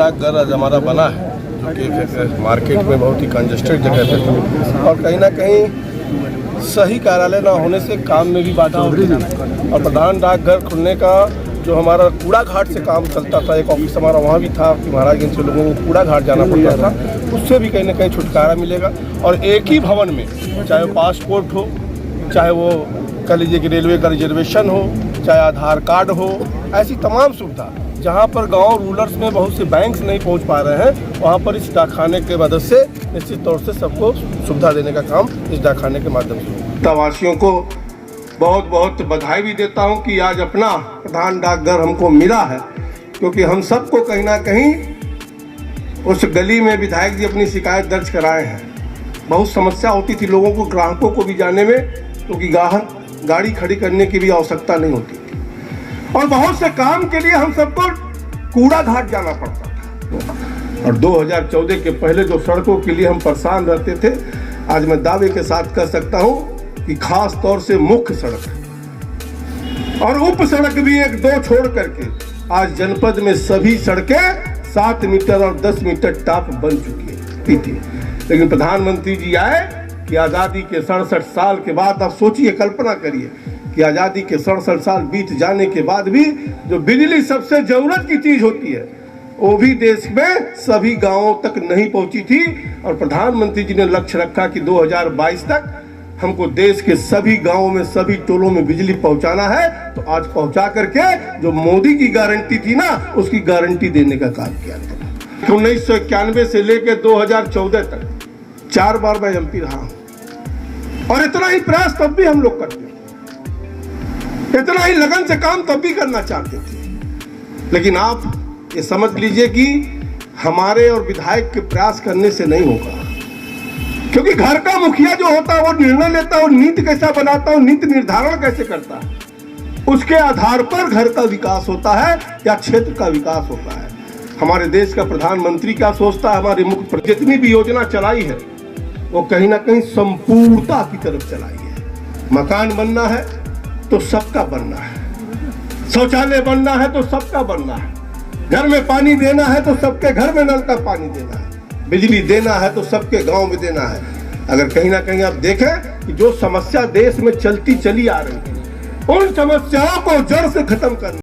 डाकघर आज हमारा बना है, जो कि मार्केट में बहुत ही कंजेस्टेड जगह पे था और कहीं ना कहीं सही कार्यालय ना होने से काम में भी बाधा होती है। और प्रधान डाकघर खुलने का जो हमारा कूड़ा घाट से काम चलता था, एक ऑफिस हमारा वहाँ भी था कि महाराजगंज से लोगों को कूड़ा घाट जाना पड़ता था, उससे भी कहीं ना कहीं छुटकारा मिलेगा। और एक ही भवन में चाहे वो पासपोर्ट हो, चाहे वो कह लीजिए कि रेलवे का रिजर्वेशन हो, चाहे आधार कार्ड हो, ऐसी तमाम सुविधा जहाँ पर गांव रूरल्स में बहुत से बैंक्स नहीं पहुँच पा रहे हैं, वहाँ पर इस डाकखाने के मदद से निश्चित तौर से सबको सुविधा देने का काम इस डाकखाने के माध्यम से। प्रवासियों को बहुत बहुत बधाई भी देता हूँ कि आज अपना प्रधान डाकघर हमको मिला है, क्योंकि हम सबको कहीं ना कहीं उस गली में विधायक जी अपनी शिकायत दर्ज कराए हैं। बहुत समस्या होती थी लोगों को, ग्राहकों को भी जाने में, क्योंकि ग्राहक गाड़ी खड़ी करने की भी आवश्यकता नहीं होती थी और बहुत से काम के लिए हम सबको कूड़ा घाट जाना पड़ता था। और 2014 के पहले जो सड़कों के लिए हम परेशान रहते थे, आज मैं दावे के साथ कह सकता हूँ कि खास तौर से मुख्य सड़क और उप सड़क भी 1-2 छोड़ करके आज जनपद में सभी सड़कें 7 मीटर और 10 मीटर टॉप बन चुकी थी। लेकिन प्रधानमंत्री जी आए कि आज़ादी के 67 साल के बाद, आप सोचिए, कल्पना करिए कि आज़ादी के 67 साल बीत जाने के बाद भी जो बिजली सबसे जरूरत की चीज़ होती है, वो भी देश में सभी गांवों तक नहीं पहुंची थी। और प्रधानमंत्री जी ने लक्ष्य रखा कि 2022 तक हमको देश के सभी गांवों में, सभी टोलों में बिजली पहुंचाना है। तो आज पहुंचा करके जो मोदी की गारंटी थी ना, उसकी गारंटी देने का काम किया था। 1991 से लेकर 2014 तक 4 बार मैं एमपी रहा हूं और इतना ही प्रयास तब भी हम लोग करते थे, इतना ही लगन से काम तब भी करना चाहते थे। लेकिन आप ये समझ लीजिए कि हमारे और विधायक के प्रयास करने से नहीं होगा, क्योंकि घर का मुखिया जो होता है वो निर्णय लेता है, वो नीति कैसा बनाता है, नीति निर्धारण कैसे करता है, उसके आधार पर घर का विकास होता है या क्षेत्र का विकास होता है। हमारे देश का प्रधानमंत्री क्या सोचता है, हमारी मुख्य जितनी भी योजना चलाई है वो कहीं ना कहीं संपूर्णता की तरफ चलाई है। मकान बनना है तो सबका बनना है, शौचालय बनना है तो सबका बनना है, घर में पानी देना है तो सबके घर में नल का पानी देना है, बिजली देना है तो सबके गांव में देना है। अगर कहीं ना कहीं आप देखें कि जो समस्या देश में चलती चली आ रही है, उन समस्याओं को जड़ से खत्म करना